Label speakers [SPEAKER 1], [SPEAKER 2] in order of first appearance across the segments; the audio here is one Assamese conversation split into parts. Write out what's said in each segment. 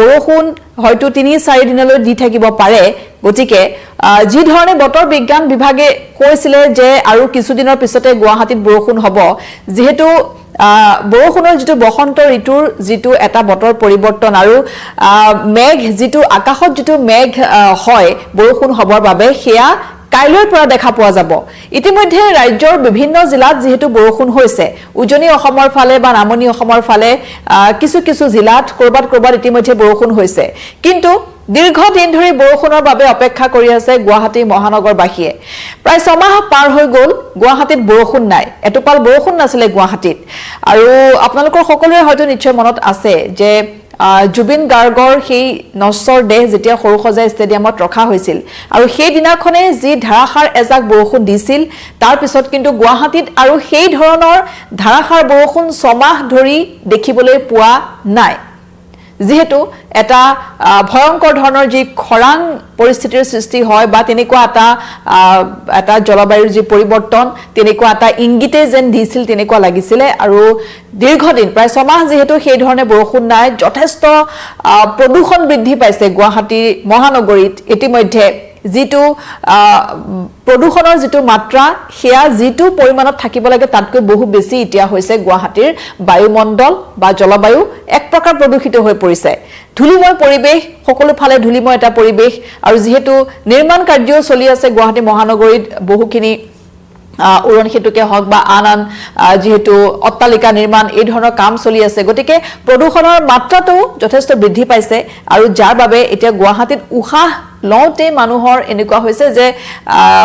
[SPEAKER 1] বৰষুণ হয়তো ৩-৪ দিনলৈ দি থাকিব পাৰে গতিকে যি ধৰণে বতৰ বিজ্ঞান বিভাগে কৈছিলে যে আৰু কিছুদিনৰ পিছতে গুৱাহাটীত বৰষুণ হ'ব যেহেতু বৰষুণৰ যেটো বসন্ত ঋতুৰ যেটো এটা বতৰ পৰিৱৰ্তন আৰু মেঘ যেটো আকাশত যেটো মেঘ হয় বৰষুণ হবৰ বাবে হেয়া কাইলৈৰ পৰা দেখা পোৱা যাব ইতিমধ্যে ৰাজ্যৰ বিভিন্ন জিলাত যেহেতু বৰষুণ হৈছে উজনি অসমৰ ফালে বা নামনি অসমৰ ফালে কিছু কিছু জিলাত কৰবাত ইতিমধ্যে বৰষুণ হৈছে কিন্তু দীৰ্ঘদিন ধৰি বৰষুণৰ বাবে অপেক্ষা কৰি আছে গুৱাহাটী মহানগৰবাসীয়ে প্ৰায় 6 মাহ পাৰ হৈ গল গুৱাহাটীত বৰষুণ নাই এটোপাল বৰষুণ নাছিলে গুৱাহাটীত আৰু আপোনালোকৰ সকলোৰে হয়তো নিশ্চয় মনত আছে যে জুবিন গাৰ্গৰ সেই নশ্বৰ দেহ যেতিয়া সৰুসজাই ষ্টেডিয়ামত ৰখা হৈছিল আৰু সেই দিনাখনে যি ধাৰাসাৰ এজাক বৰষুণ দিছিল তাৰ পিছত কিন্তু গুৱাহাটীত আৰু সেই ধৰণৰ ধাৰাসাৰ বৰষুণ 6 মাহ ধৰি দেখিবলৈ পোৱা নাই যেহেতু এটা ভয়ংকৰ ধৰণৰ যি খৰাং পৰিস্থিতিৰ সৃষ্টি হয় বা তেনেকুৱা এটা জলবায়ুৰ যি পৰিৱৰ্তন তেনেকুৱা এটা ইংগিতে যেন দিছিল তেনেকুৱা লাগিছিলে আৰু দীৰ্ঘদিন প্ৰায় 6 মাহ যেহেতু সেই ধৰণে বৰষুণ নাই যথেষ্ট প্ৰদূষণ বৃদ্ধি পাইছে গুৱাহাটী মহানগৰীত ইতিমধ্যে যেটো প্ৰদূষণৰ যেটো মাত্ৰা হেয়া যেটো পৰিমাণত থাকিব লাগে তাতকৈ বহু বেছি ইতিয়া হৈছে গুৱাহাটীৰ বায়ুমণ্ডল বা জলবায়ু এক প্ৰকাৰ প্ৰদূষিত হৈ পৰিছে ধুলিময় পৰিবেশ সকলো ফালে ধুলিময় এটা পৰিবেশ আৰু যেহেতু নিৰ্মাণ কাৰ্য চলি আছে গুৱাহাটী মহানগৰীত বহুখিনি উৰণ সেতুকে হক বা আন যেহেতু অট্টালিকা নিৰ্মাণ এই ধৰণৰ কাম চলি আছে গতিকে প্ৰদূষণৰ মাত্ৰাটো যথেষ্ট বৃদ্ধি পাইছে আৰু যাৰ বাবে এতিয়া গুৱাহাটীত উশাহ লওঁতে মানুহৰ এনেকুৱা হৈছে যে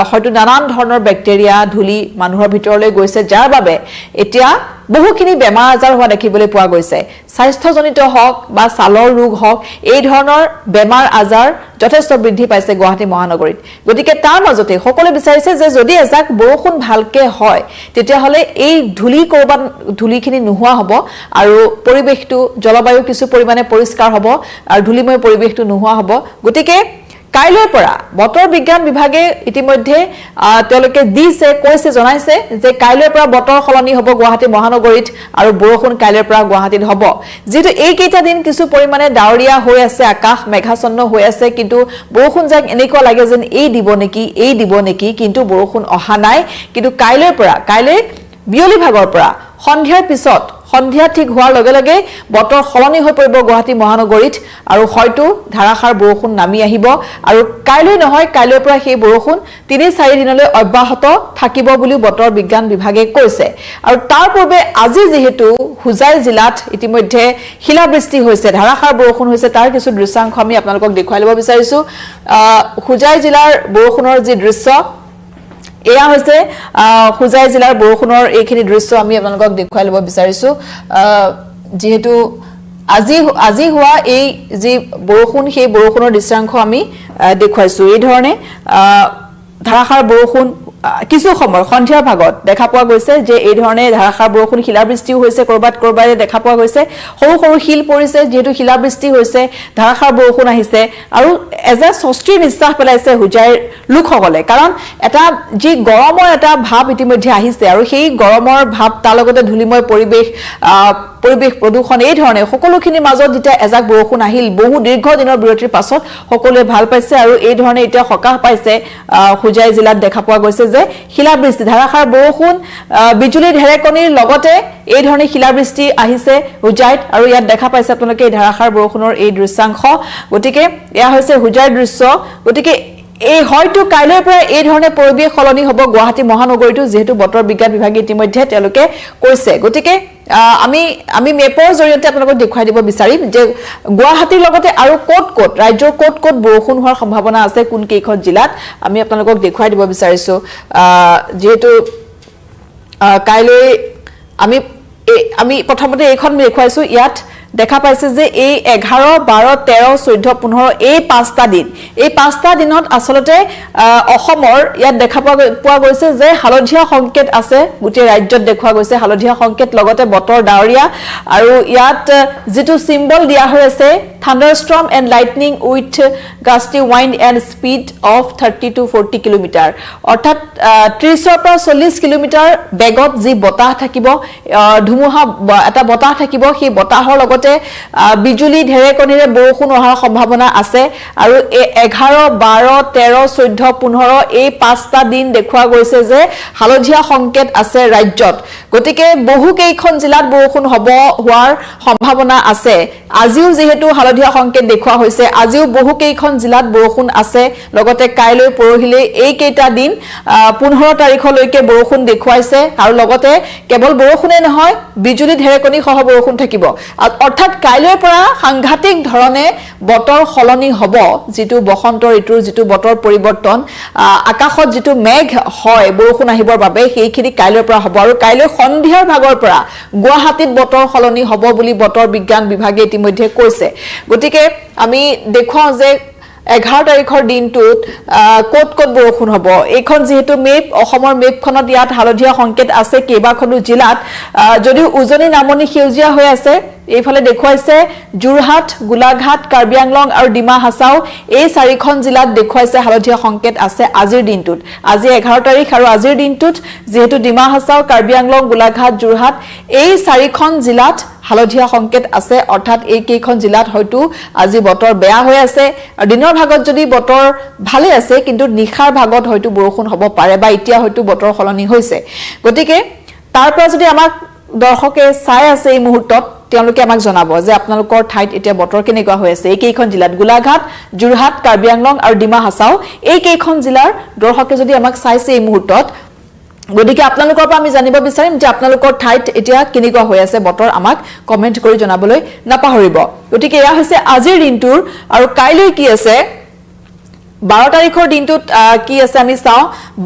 [SPEAKER 1] হয়তো নানান ধৰণৰ ব্যাকটেৰিয়া ধুলি মানুহৰ ভিতৰলৈ গৈছে যাৰ বাবে এতিয়া বহুখিনি বেমাৰ আজাৰ হোৱা দেখিবলৈ পোৱা গৈছে স্বাস্থ্যজনিত হক বা ছালৰ ৰোগ হক এই ধৰণৰ বেমাৰ আজাৰ যথেষ্ট বৃদ্ধি পাইছে গুৱাহাটী মহানগৰীত গতিকে তাৰ মাজতে সকলো বিচাৰিছে যে যদি এজাক বৰষুণ ভালকে হয় তেতিয়া হলে এই ধুলিখিনি নোহোৱা হ'ব আৰু পৰিবেশটো জলবায়ু কিছু পৰিমাণে পৰিষ্কাৰ হ'ব আৰু ধুলিময় পৰিবেশটো নোহোৱা হ'ব গতিকে কাইলৈৰ পৰা বতৰ বিজ্ঞান বিভাগে ইতিমধ্যে তেওঁলোকে কৈছে জনাইছে যে কাইলৈৰ পৰা বতৰ খলনি হ'ব গুৱাহাটী মহানগৰীত আৰু বৰষুণ কাইলৈৰ পৰা গুৱাহাটীত হ'ব যেটো এই কেইটা দিন কিছু পৰিমাণে ডাৱৰীয়া হৈ আছে আকাশ মেঘাছন্ন হৈ আছে কিন্তু বৰষুণ যাক এনেকুৱা লাগে যেন এই দিব নেকি কিন্তু বৰষুণ অহা নাই কিন্তু কাইলৈৰ পৰা বিয়লি ভাগৰ পৰা সন্ধিয়াৰ পিছত সন্ধিয়া ঠিক হোৱাৰ লগে লগে বতৰ খলনি হৈ পৰিব গুৱাহাটী মহানগৰীত আৰু হয়তো ধাৰাসাৰ বৰষুণ নামি আহিব আৰু কাইলৈ নহয় কাইলৈৰ পৰা সেই বৰষুণ ৩-৪ দিনলৈ অব্যাহত থাকিব বুলি বতৰ বিজ্ঞান বিভাগে কৈছে আৰু তাৰ পূৰ্বে আজি যেহেতু হুজাই জিলাত ইতিমধ্যে শিলাবৃষ্টি হৈছে ধাৰাসাৰ বৰষুণ হৈছে তাৰ কিছু দৃশ্যাংশ আমি আপোনালোকক দেখুৱাই ল'ব বিচাৰিছো হুজাই জিলাৰ বৰষুণৰ যি দৃশ্য এয়া হৈছে হুজাই জিলাৰ বৰষুণৰ এইখিনি দৃশ্য আমি আপোনালোকক দেখুৱাই ল'ব বিচাৰিছো যেহেতু আজি হোৱা এই যি বৰষুণ সেই বৰষুণৰ দৃশ্যাংশ আমি দেখুৱাইছো এই ধৰণে ধাৰাসাৰ বৰষুণ কিছু সময় সন্ধিয়াৰ ভাগত দেখা পোৱা গৈছে যে এই ধৰণে ধাৰাসাৰ বৰষুণ শিলাবৃষ্টিও হৈছে কৰবাত দেখা পোৱা গৈছে সৰু শিল পৰিছে যেহেতু শিলাবৃষ্টি হৈছে ধাৰাসাৰ বৰষুণ আহিছে আৰু এজা স্বস্তিৰ নিশ্বাস পেলাইছে হুজাইৰ লোকসকলে কাৰণ এটা যি গৰমৰ এটা ভাৱ ইতিমধ্যে আহিছে আৰু সেই গৰমৰ ভাৱ তাৰ লগতে ধুলিময় পৰিবেশ প্ৰদূষণ এই ধৰণে সকলোখিনিৰ মাজত যেতিয়া এজাক বৰষুণ আহিল বহু দীৰ্ঘ দিনৰ বিৰতিৰ পাছত সকলোৱে ভাল পাইছে আৰু এই ধৰণে এতিয়া সকাহ পাইছে হুজাই জিলাত দেখা পোৱা গৈছে যে শিলাবৃষ্টি ধাৰাসাৰ বৰষুণ বিজুলী ঢেৰেকণিৰ লগতে এই ধৰণে শিলাবৃষ্টি আহিছে হুজাইত আৰু ইয়াত দেখা পাইছে আপোনালোকে এই ধাৰাসাৰ বৰষুণৰ এই দৃশ্যাংশ গতিকে এয়া হৈছে হুজাইৰ দৃশ্য গতিকে এই হয়তো কাইলৈৰ পৰা এই ধৰণে পৰিবেশ খলনি হ'ব গুৱাহাটী মহানগৰীটো যেহেতু বতৰ বিজ্ঞান বিভাগে ইতিমধ্যে তেওঁলোকে কৈছে গতিকে আমি মেপৰ জৰিয়তে আপোনালোকক দেখুৱাই দিব বিচাৰিম যে গুৱাহাটীৰ লগতে আৰু ক'ত ৰাজ্যৰ ক'ত বৰষুণ হোৱাৰ সম্ভাৱনা আছে কোন কেইখন জিলাত আমি আপোনালোকক দেখুৱাই দিব বিচাৰিছো যেহেতু কাইলৈ আমি প্ৰথমতে এইখন দেখুৱাইছো ইয়াত দেখা পাইছে যে এই 11 12 13 14 15 এই 5টা দিনত আসলতে অসমৰ ইয়াত দেখা পোৱা গৈছে যে হালধীয়া সংকেত আছে গোটেই ৰাজ্যত দেখা গৈছে হালধীয়া সংকেত লগতে বতৰ ডাৱৰীয়া আৰু ইয়াত যেটো সিম্বল দিয়া হৈ আছে thunderstorm and lightning with gusty wind and speed of 30 to 40 kilometre অৰ্থাৎ 30 পৰা 40 কিলোমিটাৰ বেগত যি বতাহ থাকিব ধুমুহা এটা বতাহ থাকিব সেই বতাহৰ লগত লগতে বিজুলী ঢেৰেকণিৰে বৰষুণ অহাৰ সম্ভাৱনা আছে আৰু 11 12 13 14 15 এই 5টা দিন দেখুৱা গৈছে যে হালধীয়া সংকেত আছে ৰাজ্যত গতিকে বহু কেইখন জিলাত বৰষুণ হোৱাৰ সম্ভাৱনা আছে আজিও যেহেতু হালধীয়া সংকেত দেখুৱা হৈছে আজিও বহু কেইখন জিলাত বৰষুণ আছে লগতে কাইলৈ পৰহিলৈ এই কেইটা দিন 15 তাৰিখলৈকে বৰষুণ দেখুৱাইছে আৰু লগতে কেৱল বৰষুণে নহয় বিজুলী ঢেৰেকণি সহ বৰষুণ থাকিব অৰ্থাৎ কাইলৈৰ পৰা সাংঘাতিক ধৰণে বতৰ সলনি হ'ব যেটো বসন্ত ঋতুৰ যেটো বতৰ পৰিৱৰ্তন আকাশত যেটো মেঘ হয় বৰষুণ আহিবৰ বাবে সেইখিনি কাইলৈৰ পৰা হ'ব আৰু কাইলৈ সন্ধিয়াৰ ভাগৰ পৰা গুৱাহাটীত বতৰ সলনি হ'ব বুলি বতৰ বিজ্ঞান বিভাগে ইতিমধ্যে কৈছে গতিকে আমি দেখুৱাও যে 11 তাৰিখৰ দিনটোত কোট বৰষুণ হ'ব এইখন যেহেতু মেপ অসমৰ মেপখনত ইয়াত হালধীয়া সংকেত আছে কেইবাখনো জিলাত যদিও উজনি নামনি সেউজীয়া হৈ আছে এইফালে দেখুৱাইছে জুৰহাট গোলাঘাট কাৰ্বি আংলং আৰু ডিমা হাছাও এই চাৰিখন জিলাত দেখুৱাইছে হালধীয়া সংকেত আছে আজিৰ দিনটোত আজি 11 তাৰিখ আৰু আজিৰ দিনটোত যেহেতু ডিমা হাছাও কাৰ্বি আংলং গোলাঘাট জুৰহাট এই চাৰিখন জিলাত হালধীয়া সংকেত আছে অৰ্থাৎ এই কেইখন জিলাত হয়তো আজি বতৰ বেয়া হৈ আছে আৰু দিনৰ ভাগত যদি বতৰ ভালে আছে কিন্তু নিখাৰ ভাগত হয়তো বৰষুণ হ'ব পাৰে বা এতিয়া হয়তো বতৰ সলনি হৈছে গতিকে তাৰ পৰা যদি আমাক দৰ্শকে চাই আছে এই মুহূৰ্তত তেওঁলোকে আমাক জনাব যে আপোনালোকৰ ঠাইত এতিয়া বতৰ কেনেকুৱা হৈ আছে এই কেইখন জিলাত গোলাঘাট জুৰহাট কাৰ্বি আংলং আৰু ডিমা হাছাও এই কেইখন জিলাৰ দৰ্শকে যদি আমাক চাইছে এই মুহূৰ্তত গতিকে আপোনালোকৰ পৰা আমি জানিব বিচাৰিম যে আপোনালোকৰ ঠাইত এতিয়া কেনেকুৱা হৈ আছে বতৰ আমাক কমেন্ট কৰি জনাবলৈ নাপাহৰিব গতিকে এয়া হৈছে আজিৰ দিনটোৰ আৰু কাইলৈ কি আছে 12 তাৰিখৰ দিনটোত কি আছে আমি চাও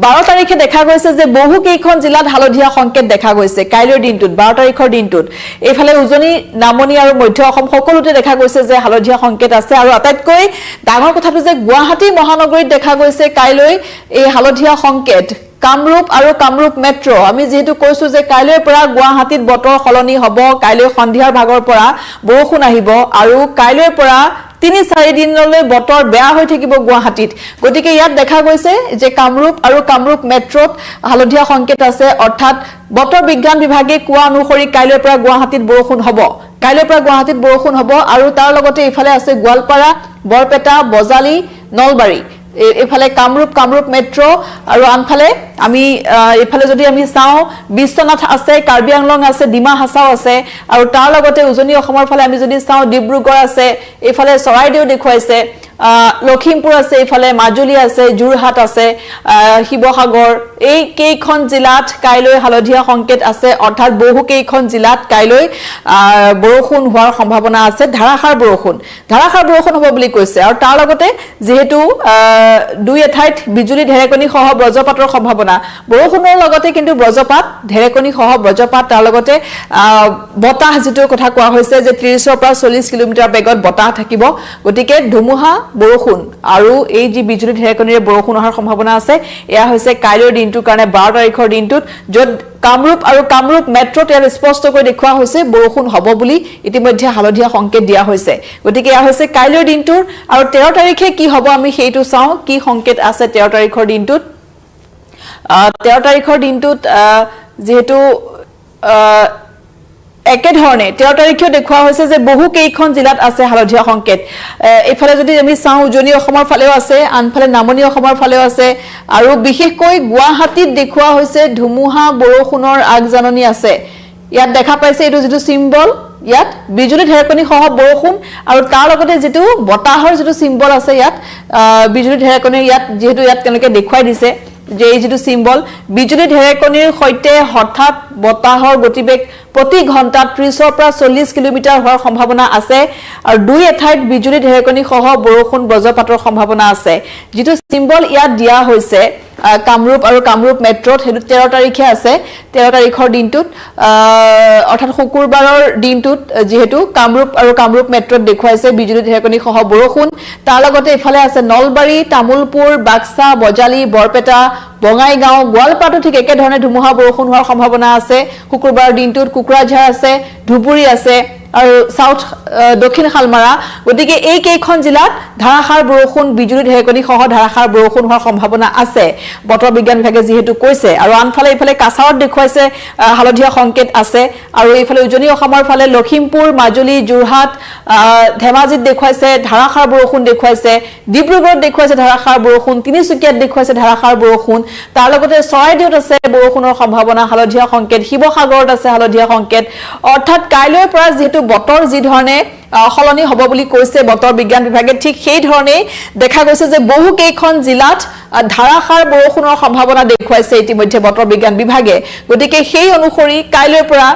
[SPEAKER 1] 12 তাৰিখে দেখা গৈছে যে বহু কেইখন জিলাত হালধীয়া সংকেত দেখা গৈছে কাইলৈৰ দিনটোত 12 তাৰিখৰ দিনটোত এইফালে উজনি নামনি আৰু মধ্য অসম সকলোতে দেখা গৈছে যে হালধীয়া সংকেত আছে আৰু আটাইতকৈ ডাঙৰ কথাটো যে গুৱাহাটী মহানগৰীত দেখা গৈছে কাইলৈ এই হালধীয়া সংকেত কামৰূপ আৰু কামৰূপ মেট্ৰো আমি যেহেতু কৈছো যে কাইলৈৰ পৰা গুৱাহাটীত বতৰ সলনি হ'ব কাইলৈ সন্ধিয়াৰ ভাগৰ পৰা বৰষুণ আহিব আৰু কাইলৈৰ পৰা 3-4 দিনলৈ বতৰ বেয়া হৈ থাকিব গুৱাহাটীত গতিকে ইয়াত দেখা গৈছে যে কামৰূপ আৰু কামৰূপ মেট্ৰোত হালধীয়া সংকেত আছে অৰ্থাৎ বতৰ বিজ্ঞান বিভাগে কোৱা অনুসৰি কাইলৈৰ পৰা গুৱাহাটীত বৰষুণ হ'ব কাইলৈৰ পৰা গুৱাহাটীত বৰষুণ হ'ব আৰু তাৰ লগতে ইফালে আছে গোৱালপাৰা বৰপেটা বজালি নলবাৰী এফালে কামৰূপ মেট্ৰো আৰু আনফালে আমি এফালে যদি আমি চাও বিশ্বনাথ আছে কাৰ্বি আংলং আছে ডিমা হাছাও আছে আৰু তাৰ লগতে উজনি অসমৰ ফালে আমি যদি চাও ডিব্ৰুগড় আছে এফালে চৰাইদেউ দেখুৱাইছে লখিমপুৰ আছে এফালে মাজুলী আছে জুৰহাট আছে শিৱসাগৰ এই কেইখন জিলাত কাইলৈ হালধীয়া সংকেত আছে অৰ্থাৎ বহু কেইখন জিলাত কাইলৈ বৰষুণ হোৱাৰ সম্ভাৱনা আছে ধাৰাসাৰ বৰষুণ হ'ব বুলি কৈছে আৰু তাৰ লগতে যেহেতু দুই এঠাইত বিজুলী ঢেৰেকণি সহ বজ্ৰপাতৰ সম্ভাৱনা বৰষুণৰ লগতে কিন্তু বজ্ৰপাত ঢেৰেকণি সহ বজ্ৰপাত তাৰ লগতে বতাহ যেটো কথা কোৱা হৈছে যে 30 ৰ পৰা 40 কিলোমিটাৰ বেগত বতাহ থাকিব গতিকে ধুমুহা বৰষুণ আৰু এই যি বিজুলী ঢেৰেকণিৰে বৰষুণ হোৱাৰ সম্ভাৱনা আছে এয়া হৈছে কাইলৈৰ দিনটোৰ কাৰণে 12 তাৰিখৰ দিনটোত য'ত কামৰূপ আৰু কামৰূপ মেট্ৰোত ইয়াত স্পষ্টকৈ দেখুৱা হৈছে বৰষুণ হ'ব বুলি ইতিমধ্যে হালধীয়া সংকেত দিয়া হৈছে গতিকে এয়া হৈছে কাইলৈৰ দিনটোৰ আৰু 13 তাৰিখে কি হ'ব আমি সেইটো চাও কি সংকেত আছে 13 তাৰিখৰ দিনটোত 13 তাৰিখৰ দিনটোত যেহেতু একে ধৰণে 13 তাৰিখে দেখুৱা হৈছে যে বহু কেইখন জিলাত আছে হালধীয়া সংকেত এফালে যদি আমি চাও উজনি অসমৰ ফালেও আছে আনফালে নামনি অসমৰ ফালেও আছে আৰু বিশেষকৈ গুৱাহাটীত দেখুৱা হৈছে ধুমুহা বৰষুণৰ আগজাননী আছে ইয়াত দেখা পাইছে এটো যেটো সিম্বল ইয়াত বিজুলী ঢেৰেকণি সহ বৰষুণ আৰু তাৰ লগতে যেটো বতাহৰ যেটো সিম্বল আছে ইয়াত বিজুলী ঢেৰেকণি ইয়াত যেহেতু ইয়াত তেওঁলোকে দেখুৱাই দিছে যে এই যেটো সিম্বল বিজুলী ঢেৰেকণিৰ সৈতে হঠাৎ বতাহৰ গতিবেগ প্ৰতি ঘণ্টাত 30 ৰ পৰা 40 কিলোমিটাৰ হোৱাৰ সম্ভাৱনা আছে আৰু দুই এঠাইত বিজুলী ঢেৰেকণি সহ বৰষুণ বজ্ৰপাতৰ সম্ভাৱনা আছে যেটো সিম্বল ইয়াত দিয়া হৈছে কামৰূপ আৰু কামৰূপ মেট্ৰোত হেতু 13 তাৰিখে আছে 13 তাৰিখৰ দিনটোত অৰ্থাৎ শুকুৰবাৰৰ দিনটোত যেহেতু কামৰূপ আৰু কামৰূপ মেট্ৰোত দেখুৱাইছে বিজুলী ঢেৰেকণি সহ বৰষুণ তাৰ লগতে ইফালে আছে নলবাৰী তামুলপুৰ বাক্সা বজালি বৰপেটা বঙাইগাঁও গোৱালপাৰাটো ঠিক একে ধৰণে ধুমুহা বৰষুণ হোৱাৰ সম্ভাৱনা আছে শুকুৰবাৰৰ দিনটোত কুকুৰাঝাৰ আছে ধুবুৰী আছে আৰু সাউথ দক্ষিণ খালমাৰা গতিকে এই কেইখন জিলাত ধাৰাসাৰ বৰষুণ বিজুলী ঢেৰেকণী সহ ধাৰাসাৰ বৰষুণ হোৱাৰ সম্ভাৱনা আছে বতৰ বিজ্ঞান বিভাগে যেহেতু কৈছে আৰু আনফালে ইফালে কাছাৰত দেখুৱাইছে হালধীয়া সংকেত আছে আৰু ইফালে উজনি অসমৰ ফালে লখিমপুৰ মাজুলী যোৰহাট ধেমাজিত দেখুৱাইছে ধাৰাসাৰ বৰষুণ দেখুৱাইছে ডিব্ৰুগড়ত দেখুৱাইছে ধাৰাসাৰ বৰষুণ তিনিচুকীয়াত দেখুৱাইছে ধাৰাসাৰ বৰষুণ তাৰ লগতে চৰাইদেউত আছে বৰষুণৰ সম্ভাৱনা হালধীয়া সংকেত শিৱসাগৰত আছে হালধীয়া সংকেত অৰ্থাৎ কাইলৈৰ পৰা যেহেতু বতৰ যি ধৰণে সলনি হ'ব বুলি কৈছে বতৰ বিজ্ঞান বিভাগে ঠিক সেই ধৰণে দেখা গৈছে যে বহু কেইখন জিলাত ধাৰাসাৰ বৰষুণৰ সম্ভাৱনা দেখুৱাইছে ইতিমধ্যে বতৰ বিজ্ঞান বিভাগে গতিকে সেই অনুসৰি কাইলৈৰ পৰা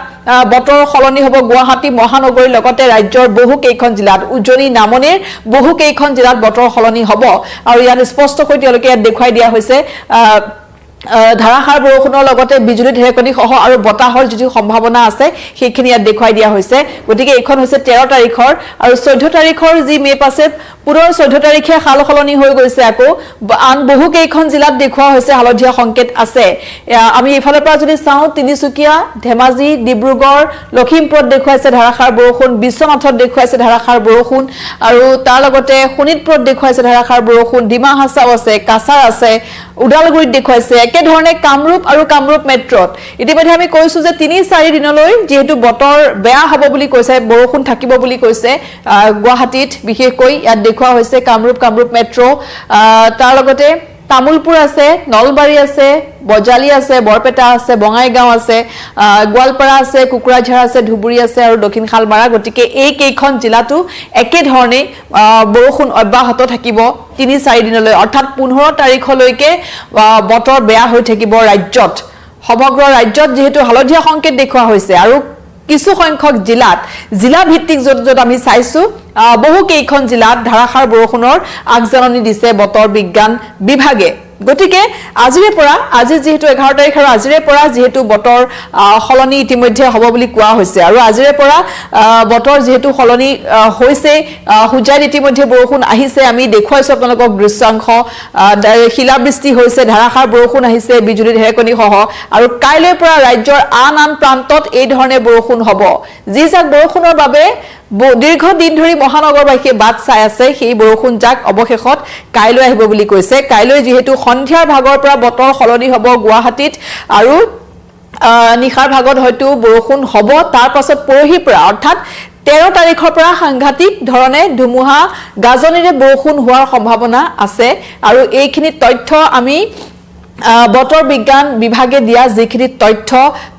[SPEAKER 1] বতৰ সলনি হ'ব গুৱাহাটী মহানগৰীৰ লগতে ৰাজ্যৰ বহু কেইখন জিলাত উজনি নামনিৰ বহু কেইখন জিলাত বতৰ সলনি হ'ব আৰু ইয়াত স্পষ্টকৈ তেওঁলোকে ইয়াত দেখুৱাই দিয়া হৈছে ধাৰাসাৰ বৰষুণৰ লগতে বিজুলী ঢেৰেকণী সহ আৰু বতাহৰ যিটো সম্ভাৱনা আছে সেইখিনি ইয়াত দেখুৱাই দিয়া হৈছে গতিকে এইখন হৈছে 13 তাৰিখৰ আৰু 14 তাৰিখৰ যি মেপ আছে পুনৰ 14 তাৰিখে হাল সলনি হৈ গৈছে আকৌ আন বহু কেইখন জিলাত দেখুওৱা হৈছে হালধীয়া সংকেত আছে আমি ইফালৰ পৰা যদি চাওঁ তিনিচুকীয়া ধেমাজি ডিব্ৰুগড় লখিমপুৰত দেখুৱাইছে ধাৰাসাৰ বৰষুণ বিশ্বনাথত দেখুৱাইছে ধাৰাসাৰ বৰষুণ আৰু তাৰ লগতে শোণিতপুৰত দেখুৱাইছে ধাৰাসাৰ বৰষুণ ডিমা হাছাও আছে কাছাৰ আছে উদালগুৰিত দেখুৱাইছে একে ধৰণে কামৰূপ আৰু কামৰূপ মেট্ৰত ইতিমধ্যে আমি কৈছো যে 3-4 দিনলৈ যেহেতু বতৰ বেয়া হ'ব বুলি কৈছে বৰষুণ থাকিব বুলি কৈছে গুৱাহাটীত বিশেষকৈ ইয়াত দেখুওৱা হৈছে কামৰূপ মেট্ৰ তাৰ লগতে তামুলপুৰ আছে নলবাৰী আছে বজালি আছে বৰপেটা আছে বঙাইগাঁও আছে গোৱালপাৰা আছে কুকুৰাঝাৰ আছে ধুবুৰী আছে আৰু দক্ষিণ খালমাৰা গতিকে এই কেইখন জিলাতো একে ধৰণে বৰষুণ অব্যাহত থাকিব 3-4 দিনলৈ অৰ্থাৎ 15 তাৰিখলৈকে বতৰ বেয়া হৈ থাকিব ৰাজ্যত সমগ্ৰ ৰাজ্যত যেহেতু হালধীয়া সংকেত দেখুওৱা হৈছে আৰু কিছু সংখ্যক জিলা ভিত্তিক যত আমি চাইছো বহু কেইখন জিলাত ধাৰাসাৰ বৰষুণৰ আগজাননী দিছে বতৰ বিজ্ঞান বিভাগে গতিকে আজিৰে পৰা আজি যেহেতু 11 তাৰিখ আৰু আজিৰে পৰা যেহেতু বতৰ সলনি ইতিমধ্যে হ'ব বুলি কোৱা হৈছে আৰু আজিৰে পৰা বতৰ যেহেতু সলনি হৈছে হুজাইত ইতিমধ্যে বৰষুণ আহিছে আমি দেখুৱাইছো আপোনালোকক দৃশ্যাংশ শিলাবৃষ্টি হৈছে ধাৰাসাৰ বৰষুণ আহিছে বিজুলী ঢেৰেকণী সহ আৰু কাইলৈৰ পৰা ৰাজ্যৰ আন প্ৰান্তত এই ধৰণে বৰষুণ হ'ব যি যাক বৰষুণৰ বাবে দীৰ্ঘ দিন ধৰি মহানগৰবাসীয়ে বাট চাই আছে সেই বৰষুণ যাক অৱশেষত কাইলৈ আহিব বুলি কৈছে কাইলৈ যেহেতু সন্ধিয়াৰ ভাগৰ পৰা বতৰ সলনি হ'ব গুৱাহাটীত আৰু নিশাৰ ভাগত হয়তো বৰষুণ হ'ব তাৰ পাছত পৰহিৰ পৰা অৰ্থাৎ 13 তাৰিখৰ পৰা সাংঘাতিক ধৰণে ধুমুহা গাজনিৰে বৰষুণ হোৱাৰ সম্ভাৱনা আছে আৰু এইখিনি তথ্য আমি বতৰ বিজ্ঞান বিভাগে দিয়া যিখিনি তথ্য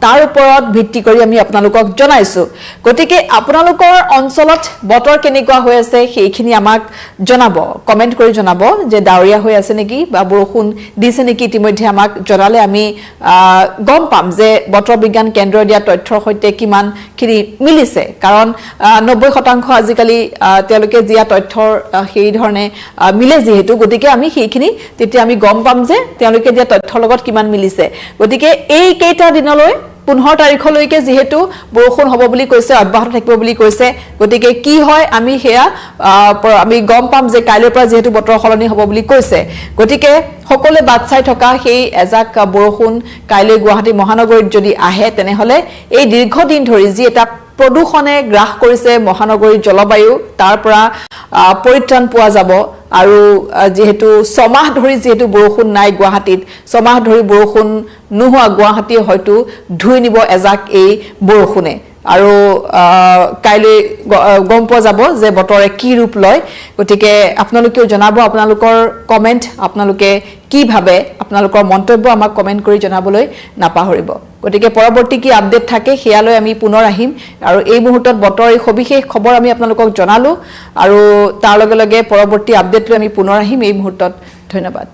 [SPEAKER 1] তাৰ ওপৰত ভিত্তি কৰি আমি আপোনালোকক জনাইছো গতিকে আপোনালোকৰ অঞ্চলত বতৰ কেনেকুৱা হৈ আছে সেইখিনি আমাক জনাব কমেন্ট কৰি জনাব যে ডাৱৰীয়া হৈ আছে নেকি বা বৰষুণ দিছে নেকি ইতিমধ্যে আমাক জনালে আমি গম পাম যে বতৰ বিজ্ঞান কেন্দ্ৰৰ দিয়া তথ্যৰ সৈতে কিমানখিনি মিলিছে কাৰণ 90% আজিকালি তেওঁলোকে দিয়া তথ্যৰ সেই ধৰণে মিলে যেহেতু গতিকে আমি সেইখিনি তেতিয়া আমি গম পাম যে তেওঁলোকে দিয়া তথ্যৰ লগত কিমান মিলিছে গতিকে এই কেইটা দিনলৈ 15 তাৰিখলৈকে যেহেতু বৰষুণ হ'ব বুলি কৈছে অব্যাহত থাকিব বুলি কৈছে গতিকে কি হয় আমি হেয়া আমি গম পাম যে কাইলৈৰ পৰা যেহেতু বতৰ সলনি হ'ব বুলি কৈছে গতিকে সকলোৱে বাট চাই থকা সেই এজাক বৰষুণ কাইলৈ গুৱাহাটী মহানগৰীত যদি আহে তেনেহলে এই দীৰ্ঘ দিন ধৰি যি এটা প্ৰদূষণে গ্ৰাস কৰিছে মহানগৰীৰ জলবায়ু তাৰ পৰা পৰিত্ৰাণ পোৱা যাব আৰু যেহেতু সমাহ ধৰি যেহেতু বৰষুণ নাই গুৱাহাটীত সমাহ ধৰি বৰষুণ নোহোৱা গুৱাহাটী হয়তো ধুই নিব এজাক এই বৰষুণে আৰু কাইলৈ গম পোৱা যাব যে বতৰে কি ৰূপ লয় গতিকে আপোনালোকেও জনাব আপোনালোকৰ কমেন্ট আপোনালোকে কি ভাবে আপোনালোকৰ মন্তব্য আমাক কমেন্ট কৰি জনাবলৈ নাপাহৰিব গতিকে পৰৱৰ্তী কি আপডেট থাকে হেয়ালৈ আমি পুনৰ আহিম আৰু এই মুহূৰ্তত বতৰ এই সবিশেষ খবৰ আমি আপোনালোকক জনালো আৰু তাৰ লগে লগে পৰৱৰ্তী আপডেট লৈ আমি পুনৰ আহিম এই মুহূৰ্তত ধন্যবাদ